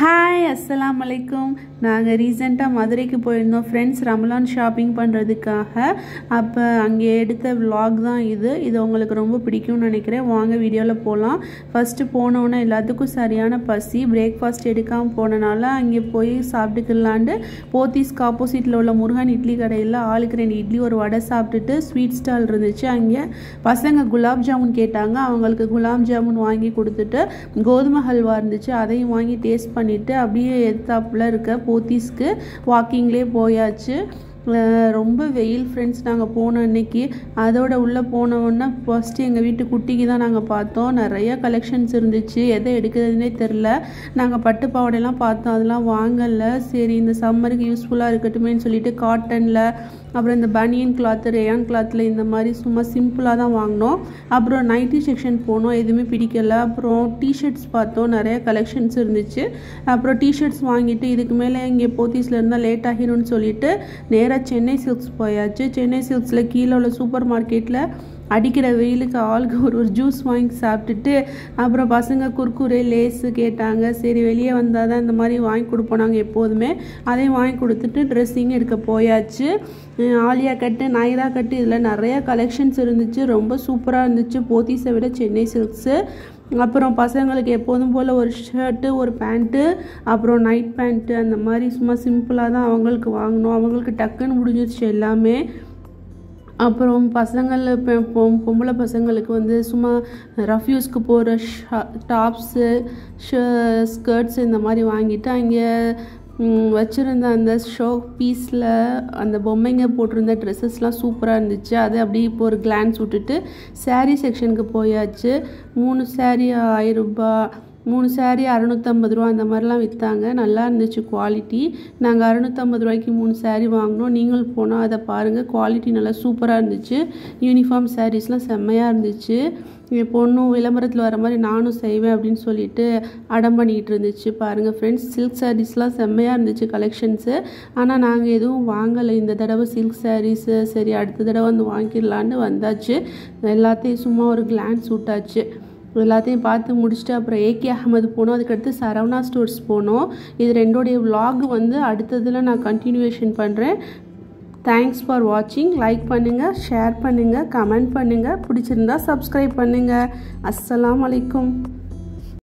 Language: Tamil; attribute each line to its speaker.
Speaker 1: ஹாய் அஸ்ஸலாமு அலைக்கும். நாங்கள் ரீசெண்டாக மதுரைக்கு போயிருந்தோம் ஃப்ரெண்ட்ஸ் ரமலான் ஷாப்பிங் பண்ணுறதுக்காக. அப்போ அங்கே எடுத்த விலாக் தான் இது உங்களுக்கு ரொம்ப பிடிக்கும்னு நினைக்கிறேன். வாங்க வீடியோவில் போகலாம். ஃபஸ்ட்டு போனோன்னே எல்லாத்துக்கும் சரியான பசி. பிரேக்ஃபாஸ்ட் எடுக்காமல் போனனால அங்கே போய் சாப்பிட்டுக்கலான்ட்டு போத்தீஸ்க்கு ஆப்போசிட்டில் உள்ள முருகன் இட்லி கடையில் ஆளுக்கு 2 இட்லி ஒரு வடை சாப்பிட்டுட்டு ஸ்வீட் ஸ்டால் இருந்துச்சு. அங்கே பசங்க குலாப் ஜாமுன் கேட்டாங்க. அவங்களுக்கு குலாப் ஜாமுன் வாங்கி கொடுத்துட்டு கோதுமை ஹல்வா இருந்துச்சு, அதையும் வாங்கி டேஸ்ட் பண்ணிவிட்டு அப்படியே எத்தாப்பில் இருக்க போத்தீஸ்க்கு வாக்கிங்லேயே போயாச்சு. ரொம்ப வெயில் ஃப்ரெண்ட்ஸ். நாங்கள் போன அன்னைக்கு அதோட உள்ளே போனோன்னா ஃபஸ்ட்டு எங்கள் வீட்டு குட்டிக்கு தான் நாங்கள் பார்த்தோம். நிறையா கலெக்ஷன்ஸ் இருந்துச்சு, எதை எடுக்கிறதுனே தெரில. நாங்கள் பட்டு பாவாடையெல்லாம் பார்த்தோம், அதெல்லாம் வாங்கலை. சரி இந்த சம்மருக்கு யூஸ்ஃபுல்லாக இருக்கட்டுமேன்னு சொல்லிட்டு காட்டனில், அப்புறம் இந்த பனியன் கிளாத்து, ரேயான் கிளாத்தில் இந்த மாதிரி சும்மா சிம்பிளாக தான் வாங்கினோம். அப்புறம் நைட்டி செக்ஷன் போனோம், எதுவுமே பிடிக்கலை. அப்புறம் டிஷர்ட்ஸ் பார்த்தோம், நிறைய கலெக்ஷன்ஸ் இருந்துச்சு. அப்புறம் டிஷர்ட்ஸ் வாங்கிட்டு இதுக்கு மேலே இங்கே போத்தீஸில் இருந்தால் லேட் ஆகிடும்னு சொல்லிட்டு நேராக சென்னை சில்க்ஸ் போயாச்சு. சென்னை சில்க்ஸில் கீழே உள்ள சூப்பர் மார்க்கெட்டில் அடிக்கிற வெயிலுக்கு ஆளுக்கு ஒரு ஜூஸ் வாங்கி சாப்பிட்டுட்டு, அப்புறம் பசங்க குர்குரே லேஸு கேட்டாங்க. சரி வெளியே வந்தால் தான் இந்த மாதிரி வாங்கி கொடுப்போம் நாங்கள் எப்போதுமே. அதையும் வாங்கி கொடுத்துட்டு ட்ரெஸ்ஸிங் எடுக்க போயாச்சு. ஆலியா கட்டு, நைரா கட்டு, இதில் நிறையா கலெக்ஷன்ஸ் இருந்துச்சு. ரொம்ப சூப்பராக இருந்துச்சு போத்தீஸை விட சென்னை சில்க்ஸு. அப்புறம் பசங்களுக்கு எப்போதும் போல் ஒரு ஷர்ட்டு, ஒரு பேண்ட்டு, அப்புறம் நைட் பேண்ட்டு, அந்த மாதிரி சும்மா சிம்பிளாக தான் அவங்களுக்கு வாங்கினோம். அவங்களுக்கு டக்குன்னு முடிஞ்சிருச்சு எல்லாமே. அப்புறம் பொம்பளை பசங்களுக்கு வந்து சும்மா ரஃப்யூஸ்க்கு போகிற டாப்ஸு, ஸ்கர்ட்ஸ் இந்த மாதிரி வாங்கிட்டு அங்கே வச்சுருந்த அந்த ஷோ பீஸில் அந்த பொம்மைங்க போட்டிருந்த ட்ரெஸ்ஸஸ்லாம் சூப்பராக இருந்துச்சு. அது அப்படியே இப்போ ஒரு கிளான்ஸ் விட்டுட்டு சாரீ செக்ஷனுக்கு போயாச்சு. 3 சாரீ 1000 ரூபாய், 3 சாரீ 650 ரூபா, அந்த மாதிரிலாம் விற்றாங்க. நல்லா இருந்துச்சு குவாலிட்டி. நாங்கள் 650 ரூபாய்க்கு 3 சாரீ வாங்கினோம். நீங்களும் போனால் அதை பாருங்கள், குவாலிட்டி நல்லா சூப்பராக இருந்துச்சு. யூனிஃபார்ம் சாரீஸ்லாம் செம்மையாக இருந்துச்சு. என் பொண்ணும் விளம்பரத்தில் வர மாதிரி நானும் செய்வேன் அப்படின்னு சொல்லிட்டு அடம் பண்ணிக்கிட்டு இருந்துச்சு. பாருங்கள் ஃப்ரெண்ட்ஸ், சில்க் சாரீஸ்லாம் செம்மையாக இருந்துச்சு கலெக்ஷன்ஸு. ஆனால் நாங்கள் எதுவும் வாங்கலை இந்த தடவை சில்க் சாரீஸு. சரி அடுத்த தடவை வந்து வாங்கிடலான்னு வந்தாச்சு. எல்லாத்தையும் சும்மா ஒரு கிளான்ஸ் விட்டாச்சு. எல்லாத்தையும் பார்த்து முடிச்சுட்டு அப்புறம் ஏகே அகமது போனோம். அதுக்கடுத்து சரவணா ஸ்டோர்ஸ் போனோம். இது 2 விலாக் வந்து அடுத்ததில் நான் கண்டினியூவேஷன் பண்ணுறேன். தேங்க்ஸ் ஃபார் வாட்சிங். லைக் பண்ணுங்கள், ஷேர் பண்ணுங்கள், கமெண்ட் பண்ணுங்கள். பிடிச்சிருந்தா சப்ஸ்கிரைப் பண்ணுங்கள். அஸ்ஸலாமு அலைக்கும்.